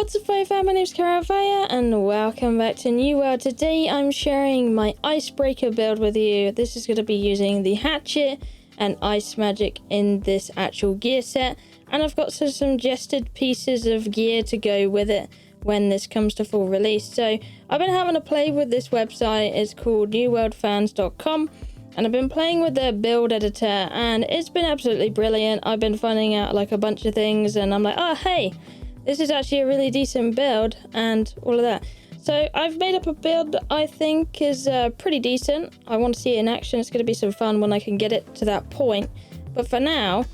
What's up, fam? My name's Kiahonfire and welcome back to New World. Today I'm sharing my icebreaker build with you. This is going to be using the Hatchet and Ice Magic in this actual gear set, and I've got some suggested pieces of gear to go with it when this comes to full release. So I've been having a play with this website. It's called newworldfans.com, and I've been playing with their build editor and it's been absolutely brilliant. I've been finding out like a bunch of things and I'm like, oh hey, this is actually a really decent build and all of that. So I've made up a build that I think is pretty decent. I want to see it in action. It's going to be some fun when I can get it to that point. But for now,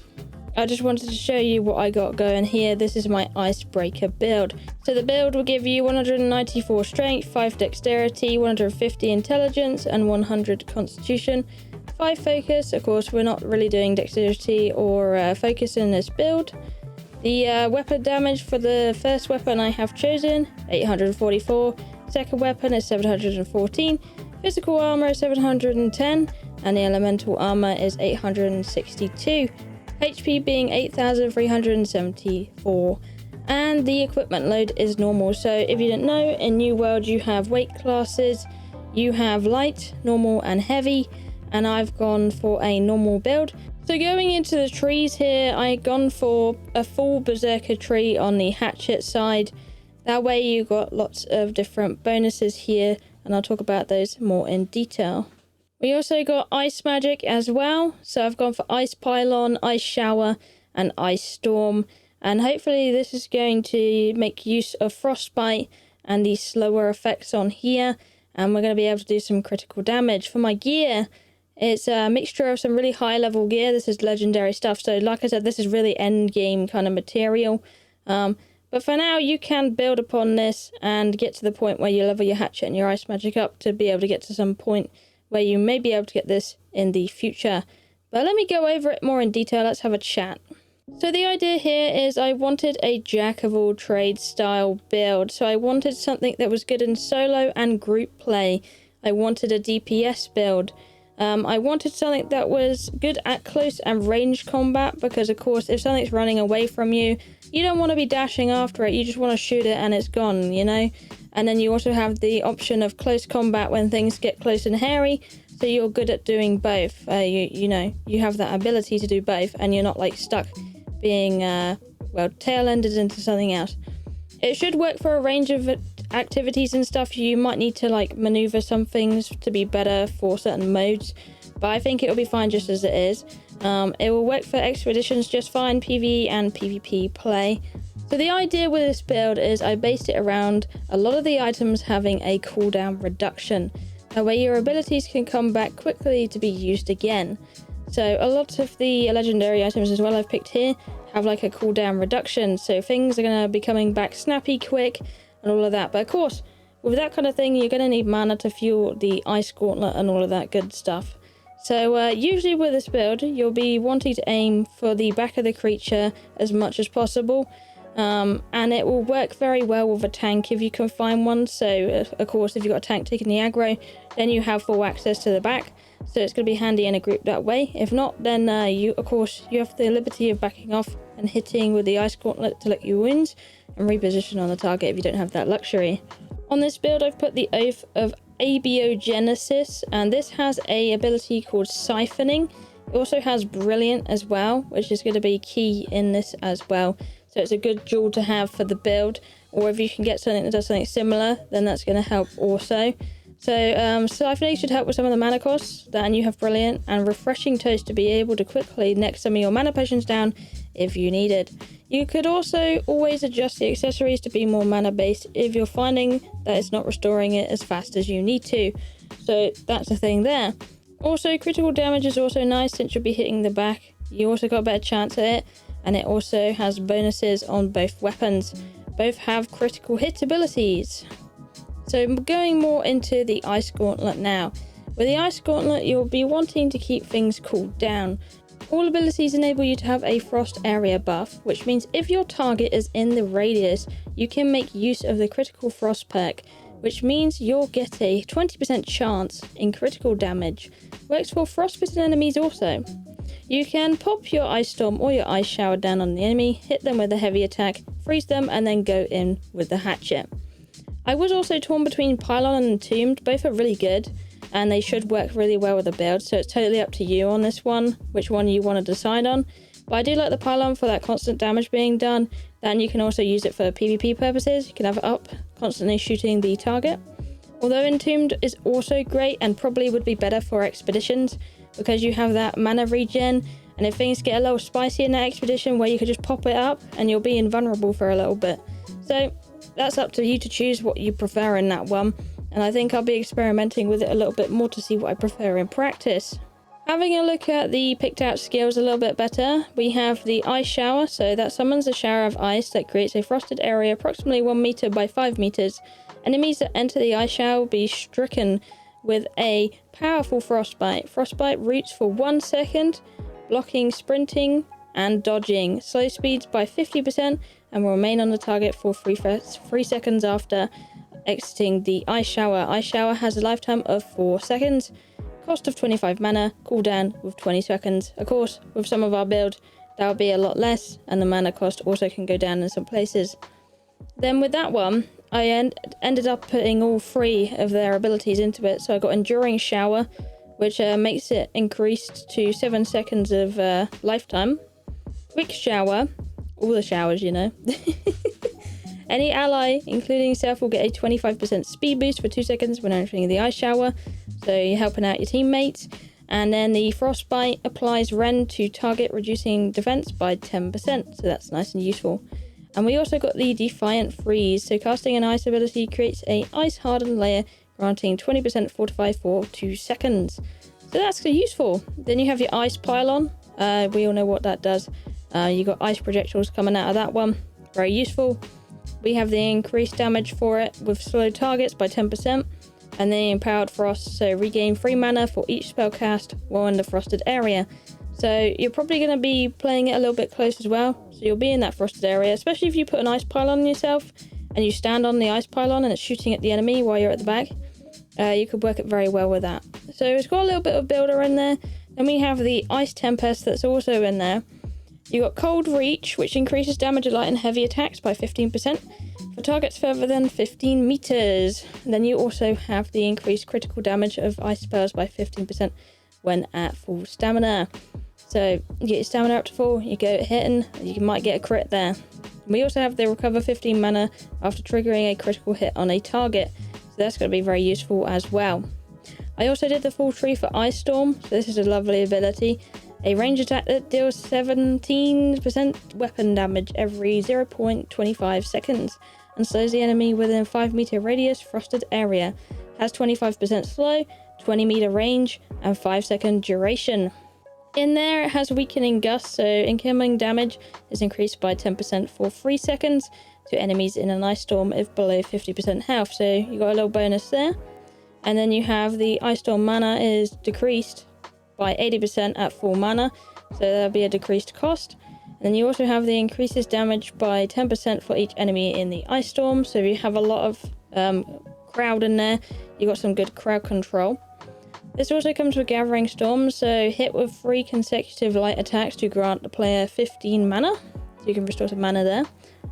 I just wanted to show you what I got going here. This is my icebreaker build. So the build will give you 194 strength, 5 dexterity, 150 intelligence, and 100 constitution. 5 focus. Of course, we're not really doing dexterity or focus in this build. The weapon damage for the first weapon I have chosen, 844. Second weapon is 714. Physical armor is 710. And the elemental armor is 862. HP being 8,374. And the equipment load is normal. So if you didn't know, in New World you have weight classes. You have light, normal, and heavy. And I've gone for a normal build. So going into the trees here, I've gone for a full berserker tree on the hatchet side. That way you got lots of different bonuses here, and I'll talk about those more in detail. We also got ice magic as well. So I've gone for ice pylon, ice shower, and ice storm. And hopefully this is going to make use of frostbite and the slower effects on here. And we're going to be able to do some critical damage. For my gear, it's a mixture of some really high level gear. This is legendary stuff. So like I said, this is really end game kind of material. But for now, you can build upon this and get to the point where you level your hatchet and your ice magic up to be able to get to some point where you may be able to get this in the future. But let me go over it more in detail. Let's have a chat. So the idea here is I wanted a jack of all trades style build. So I wanted something that was good in solo and group play. I wanted a DPS build. I wanted something that was good at close and range combat, because of course if something's running away from you, you don't want to be dashing after it. You just want to shoot it and it's gone, you know. And then you also have the option of close combat when things get close and hairy, so you're good at doing both. You know, you have that ability to do both and you're not like stuck being well, tail-ended into something else. It should work for a range of activities and stuff. You might need to like maneuver some things to be better for certain modes, but I think it'll be fine just as it is. It will work for expeditions just fine, PvE and PvP play. So the idea with this build is I based it around a lot of the items having a cooldown reduction. That way your abilities can come back quickly to be used again. So a lot of the legendary items as well I've picked here have like a cooldown reduction, so things are going to be coming back snappy quick and all of that. But of course, with that kind of thing, you're going to need mana to fuel the ice gauntlet and all of that good stuff. So usually with this build, you'll be wanting to aim for the back of the creature as much as possible. And it will work very well with a tank if you can find one. So of course, if you've got a tank taking the aggro, then you have full access to the back. So it's going to be handy in a group that way. If not, then you have the liberty of backing off and hitting with the ice gauntlet to let you wins and reposition on the target if you don't have that luxury. On this build, I've put the Oath of Abiogenesis, and this has a ability called Siphoning. It also has Brilliant as well, which is going to be key in this as well. So it's a good jewel to have for the build, or if you can get something that does something similar, then that's going to help also. So Siphoning should help with some of the mana costs. Then you have Brilliant and Refreshing Toast to be able to quickly next some of your mana potions down if you need it. You could also always adjust the accessories to be more mana based if you're finding that it's not restoring it as fast as you need to. So that's the thing there. Also, critical damage is also nice since you'll be hitting the back. You also got a better chance at it, and it also has bonuses on both weapons. Both have critical hit abilities. So going more into the Ice Gauntlet now. With the Ice Gauntlet, you'll be wanting to keep things cooled down. All abilities enable you to have a frost area buff, which means if your target is in the radius, you can make use of the critical frost perk, which means you'll get a 20% chance in critical damage. Works for frostbitten enemies also. You can pop your ice storm or your ice shower down on the enemy, hit them with a heavy attack, freeze them, and then go in with the Hatchet. I was also torn between Pylon and Entombed. Both are really good, and they should work really well with the build, so it's totally up to you on this one, which one you want to decide on. But I do like the Pylon for that constant damage being done. Then you can also use it for PvP purposes. You can have it up, constantly shooting the target. Although Entombed is also great and probably would be better for expeditions, because you have that mana regen, and if things get a little spicy in that expedition where you could just pop it up and you'll be invulnerable for a little bit. So that's up to you to choose what you prefer in that one, and I think I'll be experimenting with it a little bit more to see what I prefer in practice. Having a look at the picked out skills a little bit better, we have the Ice Shower, so that summons a shower of ice that creates a frosted area approximately 1 meter by 5 meters. Enemies that enter the ice shower will be stricken with a powerful frostbite. Frostbite roots for 1 second, blocking, sprinting, and dodging. Slow speeds by 50% and will remain on the target for 3 seconds after exiting the ice shower. Ice shower has a lifetime of 4 seconds. Cost of 25 mana, cooldown with 20 seconds. Of course, with some of our build, that will be a lot less, and the mana cost also can go down in some places. Then with that one, I ended up putting all 3 of their abilities into it. So I got Enduring Shower, which makes it increased to 7 seconds of lifetime. Quick Shower, all the showers, you know. Any ally, including yourself, will get a 25% speed boost for 2 seconds when entering the ice shower. So you're helping out your teammates. And then the Frostbite applies Rend to target, reducing defense by 10%. So that's nice and useful. And we also got the Defiant Freeze. So casting an ice ability creates a ice hardened layer, granting 20% fortify for 2 seconds. So that's useful. Then you have your Ice Pylon. We all know what that does. You got ice projectiles coming out of that one. Very useful. We have the increased damage for it with slow targets by 10%. And then Empowered Frost, so regain 3 mana for each spell cast while in the frosted area. So you're probably going to be playing it a little bit close as well. So you'll be in that frosted area, especially if you put an ice pylon on yourself and you stand on the ice pylon and it's shooting at the enemy while you're at the back. You could work it very well with that. So it's got a little bit of builder in there. Then we have the Ice Tempest that's also in there. You got Cold Reach, which increases damage of light and heavy attacks by 15% for targets further than 15 meters. And then you also have the increased critical damage of ice spells by 15% when at full stamina. So you get your stamina up to full, you go hitting, you might get a crit there. We also have the recover 15 mana after triggering a critical hit on a target. So that's going to be very useful as well. I also did the full tree for Ice Storm. So this is a lovely ability. A range attack that deals 17% weapon damage every 0.25 seconds and slows the enemy within 5 meter radius frosted area. Has 25% slow, 20 meter range, and 5 second duration. In there, it has Weakening Gust, so incoming damage is increased by 10% for 3 seconds to enemies in an ice storm if below 50% health. So you got a little bonus there. And then you have the Ice Storm mana is decreased by 80% at full mana, so there'll be a decreased cost. And then you also have the increases damage by 10% for each enemy in the ice storm, so if you have a lot of crowd in there, you got some good crowd control. This also comes with Gathering Storm, so hit with 3 consecutive light attacks to grant the player 15 mana, so you can restore some mana there,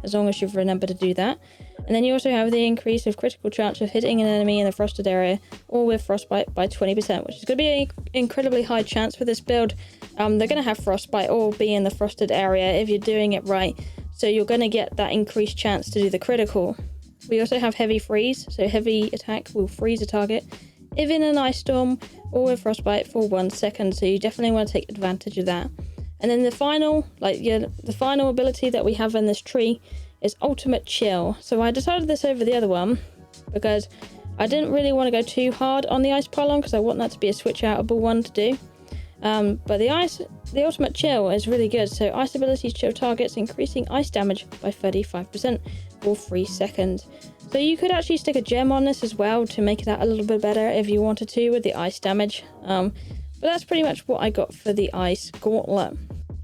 as long as you've remembered to do that. And then you also have the increase of critical chance of hitting an enemy in the frosted area or with frostbite by 20%, which is going to be an incredibly high chance for this build. They're going to have frostbite or be in the frosted area if you're doing it right, so you're going to get that increased chance to do the critical. We also have Heavy Freeze, so heavy attack will freeze a target if in an ice storm or with frostbite for 1 second, so you definitely want to take advantage of that. And then the final ability that we have in this tree is Ultimate Chill. So I decided this over the other one because I didn't really want to go too hard on the Ice Pylon because I want that to be a switch outable one to do. But the Ultimate Chill is really good. So ice abilities chill targets, increasing ice damage by 35% for 3 seconds. So you could actually stick a gem on this as well to make it out a little bit better if you wanted to with the ice damage. But that's pretty much what I got for the Ice Gauntlet.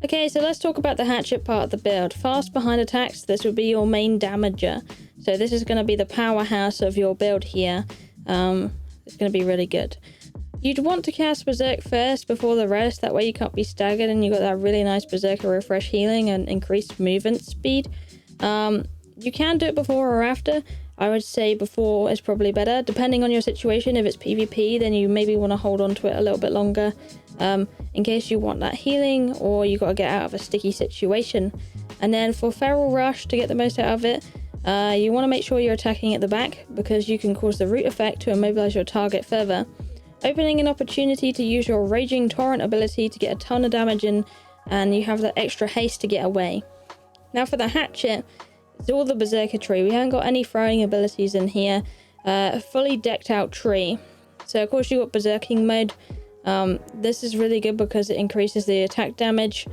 Okay, so let's talk about the Hatchet part of the build. Fast behind attacks, this would be your main damager. So this is going to be the powerhouse of your build here. It's going to be really good. You'd want to cast Berserk first before the rest, that way you can't be staggered and you got that really nice Berserker refresh healing and increased movement speed. You can do it before or after. I would say before is probably better, depending on your situation. If it's PvP, then you maybe want to hold on to it a little bit longer, in case you want that healing or you got to get out of a sticky situation. And then for Feral Rush, to get the most out of it, you want to make sure you're attacking at the back, because you can cause the root effect to immobilize your target further, opening an opportunity to use your Raging Torrent ability to get a ton of damage in, and you have that extra haste to get away. Now for the Hatchet, it's all the Berserker tree. We haven't got any throwing abilities in here. A fully decked out tree. So of course you got Berserking mode. This is really good because it increases the attack damage,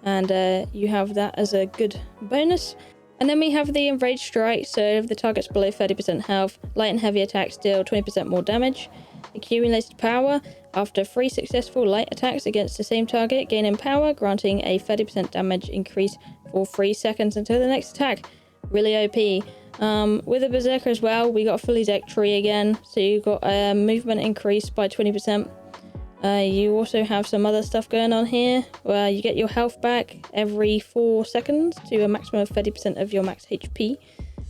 and you have that as a good bonus. And then we have the Enraged Strike. So if the target's below 30% health, light and heavy attacks deal 20% more damage. Accumulated power. After 3 successful light attacks against the same target, gain in power, granting a 30% damage increase for 3 seconds until the next attack. Really OP. With a Berserker as well, we got a fully decked tree again, so you got a movement increase by 20%. You also have some other stuff going on here, where you get your health back every 4 seconds to a maximum of 30% of your max HP.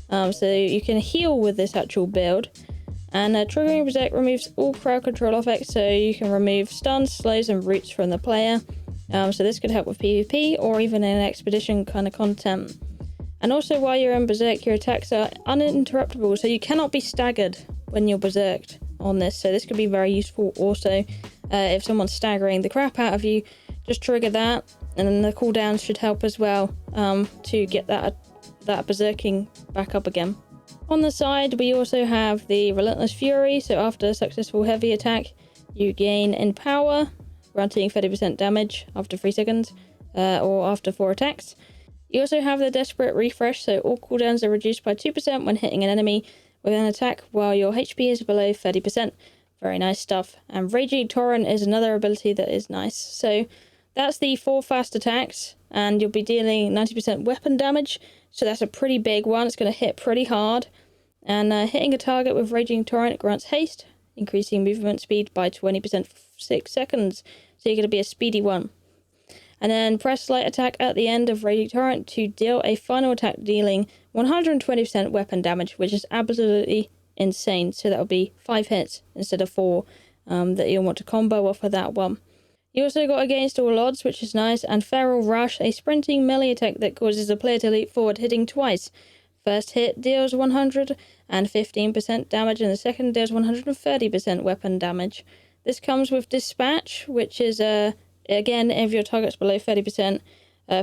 So you can heal with this actual build. And triggering Berserk removes all crowd control effects, so you can remove stuns, slows, and roots from the player. So this could help with PvP or even in expedition kind of content. And also while you're in Berserk, your attacks are uninterruptible, so you cannot be staggered when you're Berserked on this. So this could be very useful also. If someone's staggering the crap out of you, just trigger that, and then the cooldowns should help as well, to get that Berserking back up again. On the side, we also have the Relentless Fury. So after a successful heavy attack, you gain in power, granting 30% damage after 3 seconds, or after 4 attacks. You also have the Desperate Refresh, so all cooldowns are reduced by 2% when hitting an enemy with an attack while your HP is below 30%. Very nice stuff. And Raging Torrent is another ability that is nice. So that's the 4 fast attacks, and you'll be dealing 90% weapon damage. So that's a pretty big one. It's going to hit pretty hard. And hitting a target with Raging Torrent grants haste, increasing movement speed by 20% for 6 seconds. So you're going to be a speedy one. And then press light attack at the end of Raging Torrent to deal a final attack, dealing 120% weapon damage, which is absolutely insane. So that'll be 5 hits instead of 4 that you'll want to combo off of that one. You also got Against All Odds, which is nice, and Feral Rush, a sprinting melee attack that causes a player to leap forward, hitting twice. First hit deals 115% damage, and the second deals 130% weapon damage. This comes with Dispatch, which is again, if your target's below 30%,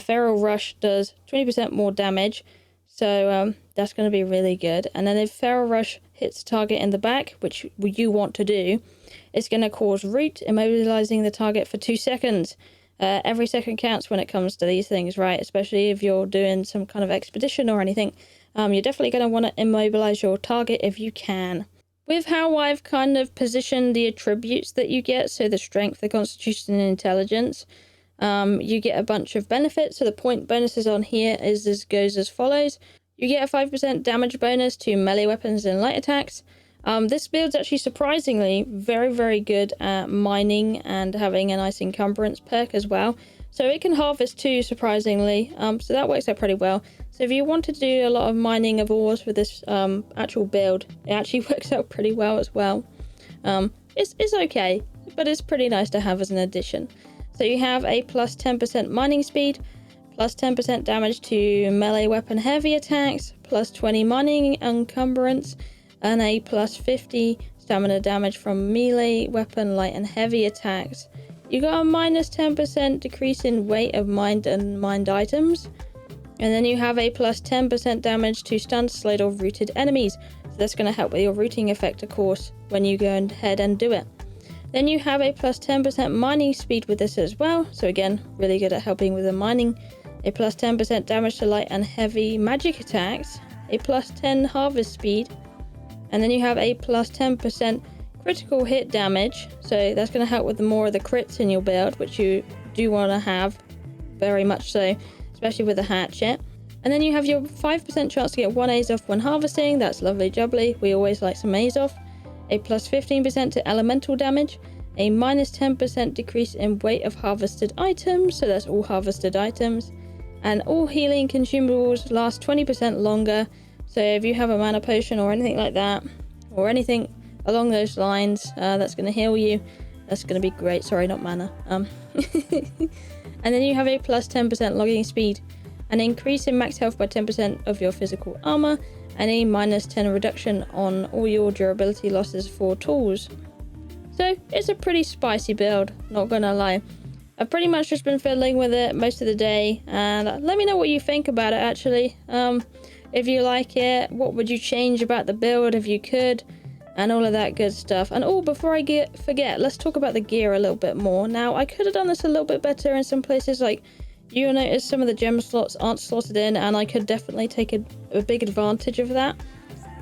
Feral Rush does 20% more damage, so that's going to be really good. And then if Feral Rush hits a target in the back, which you want to do, it's going to cause Root, immobilizing the target for 2 seconds. Every second counts when it comes to these things, right? Especially if you're doing some kind of expedition or anything. You're definitely going to want to immobilize your target if you can. With how I've kind of positioned the attributes that you get, so the strength, the constitution, and intelligence, you get a bunch of benefits. So the point bonuses on here goes as follows. You get a 5% damage bonus to melee weapons and light attacks. This build's actually surprisingly very, very good at mining and having a nice encumbrance perk as well. So it can harvest too, surprisingly. So that works out pretty well. So if you want to do a lot of mining of ores with this actual build, it actually works out pretty well as well. It's okay, but it's pretty nice to have as an addition. So you have a plus 10% mining speed, plus 10% damage to melee weapon heavy attacks, plus 20 mining encumbrance, and a plus 50 stamina damage from melee weapon light and heavy attacks. You got a minus 10% decrease in weight of mined and mined items. And then you have a plus 10% damage to stunned, slowed, or rooted enemies. So that's going to help with your rooting effect, of course, when you go ahead and do it. Then you have a plus 10% mining speed with this as well. So again, really good at helping with the mining. A plus 10% damage to light and heavy magic attacks. A plus 10 harvest speed. And then you have a plus 10% critical hit damage. So that's going to help with more of the crits in your build, which you do want to have, very much so, especially with the Hatchet. And then you have your 5% chance to get 1 A's off when harvesting. That's lovely jubbly. We always like some A's off. A plus 15% to elemental damage. A minus 10% decrease in weight of harvested items. So that's all harvested items. and all healing consumables last 20% longer. So if you have a mana potion or anything like that, or anything along those lines that's going to heal you, that's going to be great. Sorry, not mana. And then you have a plus 10% logging speed, an increase in max health by 10% of your physical armor, and a minus 10 reduction on all your durability losses for tools. So it's a pretty spicy build, not gonna lie. I've pretty much just been fiddling with it most of the day, and let me know what you think about it actually. If you like it, what would you change about the build if you could, and all of that good stuff. And oh, before I forget, let's talk about the gear a little bit more. Now, I could have done this a little bit better in some places, like you'll notice some of the gem slots aren't slotted in, and I could definitely take a big advantage of that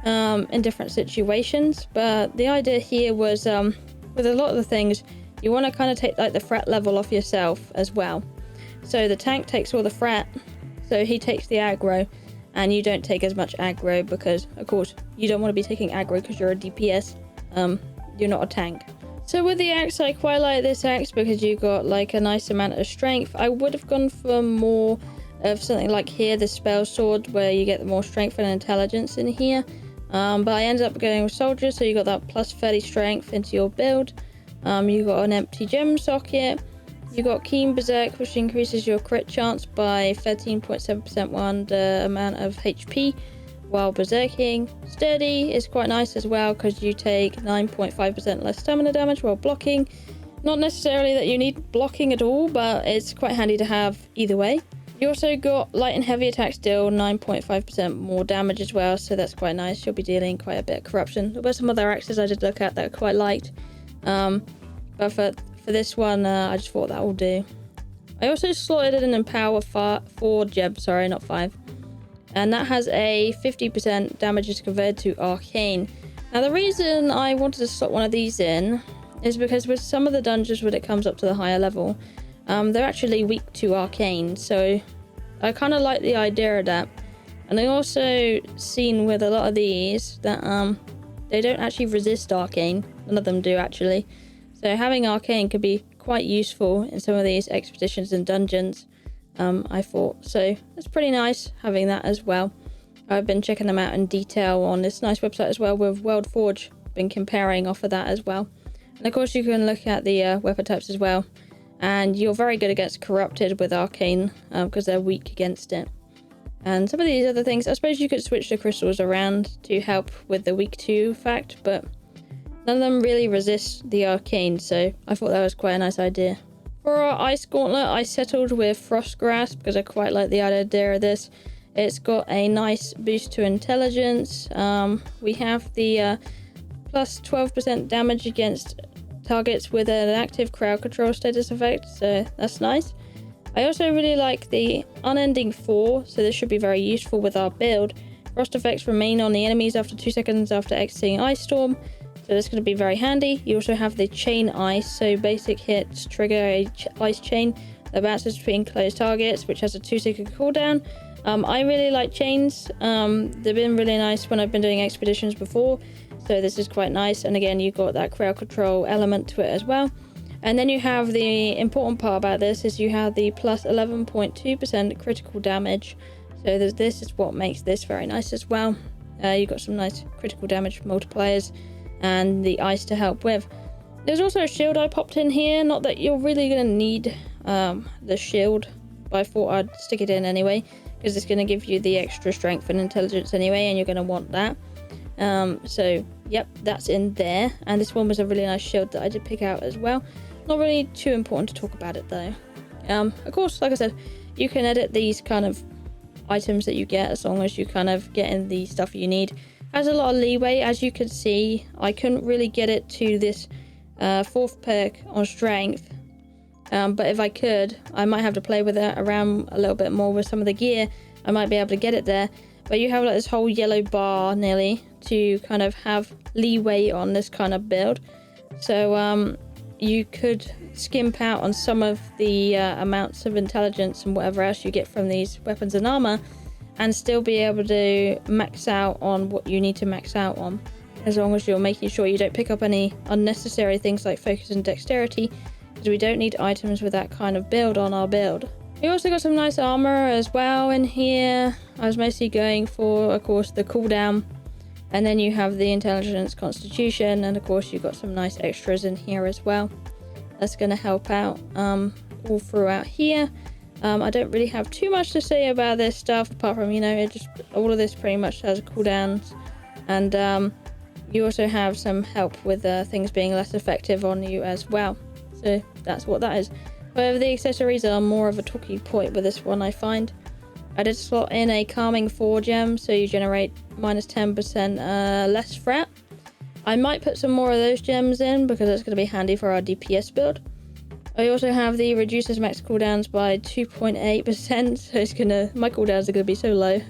in different situations. But the idea here was, with a lot of the things, you want to kind of take like the threat level off yourself as well. So the tank takes all the threat, so he takes the aggro, and you don't take as much aggro because, of course, you don't want to be taking aggro because you're a DPS. You're not a tank. So with the axe, I quite like this axe because you got like a nice amount of strength. I would have gone for more of something like here, the spell sword, where you get the more strength and intelligence in here. But I ended up going with soldier, so you got that plus 30 strength into your build. You got an empty gem socket. You got Keen Berserk, which increases your crit chance by 13.7% one the amount of HP while berserking. Sturdy is quite nice as well because you take 9.5% less stamina damage while blocking. Not necessarily that you need blocking at all, but it's quite handy to have either way. You also got light and heavy attacks deal 9.5% more damage as well, so that's quite nice. You'll be dealing quite a bit of corruption. There were some other axes I did look at that I quite liked, but for this one, I just thought that will do. I also slotted in Empower 4 gem, sorry, not 5. And that has a 50% damage as compared to Arcane. Now the reason I wanted to slot one of these in is because with some of the dungeons when it comes up to the higher level, they're actually weak to Arcane. So I kind of like the idea of that. And I also seen with a lot of these that they don't actually resist Arcane. None of them do actually. So having Arcane could be quite useful in some of these expeditions and dungeons, I thought. So it's pretty nice having that as well. I've been checking them out in detail on this nice website as well with World Forge. Been comparing off of that as well. And of course you can look at the weapon types as well. And you're very good against Corrupted with Arcane because they're weak against it. And some of these other things, I suppose you could switch the crystals around to help with the weak to fact, but none of them really resist the Arcane, so I thought that was quite a nice idea. For our Ice Gauntlet, I settled with Frost Grasp because I quite like the idea of this. It's got a nice boost to intelligence. We have the plus 12% damage against targets with an active crowd control status effect, so that's nice. I also really like the Unending 4, so this should be very useful with our build. Frost effects remain on the enemies after 2 seconds after exiting Ice Storm. So that's going to be very handy. You also have the Chain Ice, so basic hits trigger a ice chain that bounces between closed targets, which has a 2-second cooldown. I really like chains. They've been really nice when I've been doing expeditions before, so this is quite nice. And again, you've got that crowd control element to it as well. And then you have the important part about this is you have the plus 11.2% critical damage. So this is what makes this very nice as well. You've got some nice critical damage multipliers and the ice to help with. There's also a shield I popped in here, not that you're really going to need the shield, but I thought I'd stick it in anyway because it's going to give you the extra strength and intelligence anyway, and you're going to want that. So yep, that's in there. And this one was a really nice shield that I did pick out as well. Not really too important to talk about it though. Of course, like I said, you can edit these kind of items that you get as long as you kind of get in the stuff you need. Has a lot of leeway. As you can see, I couldn't really get it to this 4th perk on strength, but if I could, I might have to play with it around a little bit more with some of the gear. I might be able to get it there, but you have like this whole yellow bar nearly to kind of have leeway on this kind of build. So you could skimp out on some of the amounts of intelligence and whatever else you get from these weapons and armor, and still be able to max out on what you need to max out on, as long as you're making sure you don't pick up any unnecessary things like focus and dexterity, because we don't need items with that kind of build on our build. We also got some nice armor as well in here. I was mostly going for, of course, the cooldown. And then you have the intelligence, constitution, and of course you've got some nice extras in here as well. That's going to help out all throughout here. I don't really have too much to say about this stuff, apart from, you know, it just all of this pretty much has cooldowns. And you also have some help with things being less effective on you as well. So that's what that is. However, the accessories are more of a talking point with this one, I find. I did slot in a calming 4 gem, so you generate minus 10% less fret. I might put some more of those gems in because that's going to be handy for our DPS build. I also have the reduces max cooldowns by 2.8%, so it's gonna, my cooldowns are going to be so low.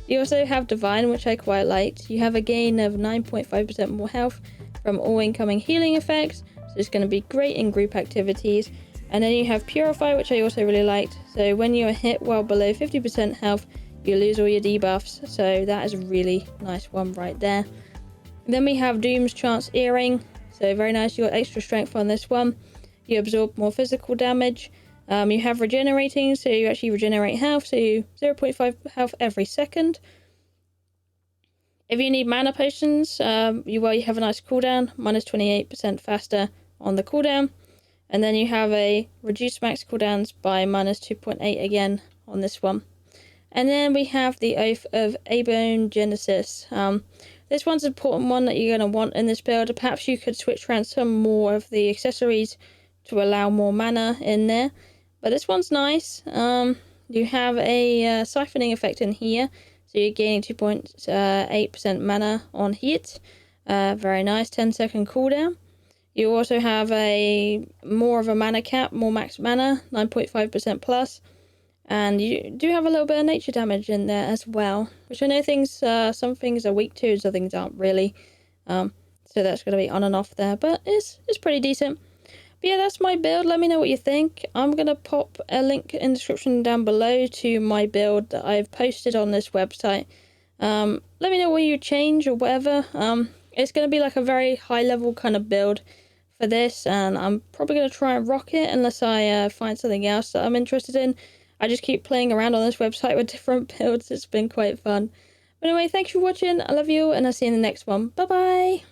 You also have divine, which I quite liked. You have a gain of 9.5% more health from all incoming healing effects. So it's going to be great in group activities. And then you have Purify, which I also really liked. So when you're hit while below 50% health, you lose all your debuffs. So that is a really nice one right there. And then we have Doom's Chance Earring. So very nice, you got extra strength on this one. You absorb more physical damage. You have regenerating, so you actually regenerate health. So you 0.5 health every second. If you need mana potions, you have a nice cooldown, minus 28% faster on the cooldown. And then you have a reduced max cooldowns by minus 2.8 again on this one. And then we have the Oath of Abone Genesis. This one's an important one that you're going to want in this build. Perhaps you could switch around some more of the accessories to allow more mana in there. But this one's nice. You have a siphoning effect in here. So you're gaining 2.8% mana on hit. Very nice, 10-second cooldown. You also have more of a mana cap, more max mana, 9.5% plus. And you do have a little bit of nature damage in there as well. Which I know some things are weak to, and some things aren't really. So that's going to be on and off there. But it's pretty decent. But yeah, that's my build. Let me know what you think. I'm going to pop a link in the description down below to my build that I've posted on this website. Let me know what you change or whatever. It's going to be like a very high level kind of build for this. And I'm probably going to try and rock it unless I find something else that I'm interested in. I just keep playing around on this website with different builds. It's been quite fun. But anyway, thanks for watching. I love you and I'll see you in the next one. Bye bye.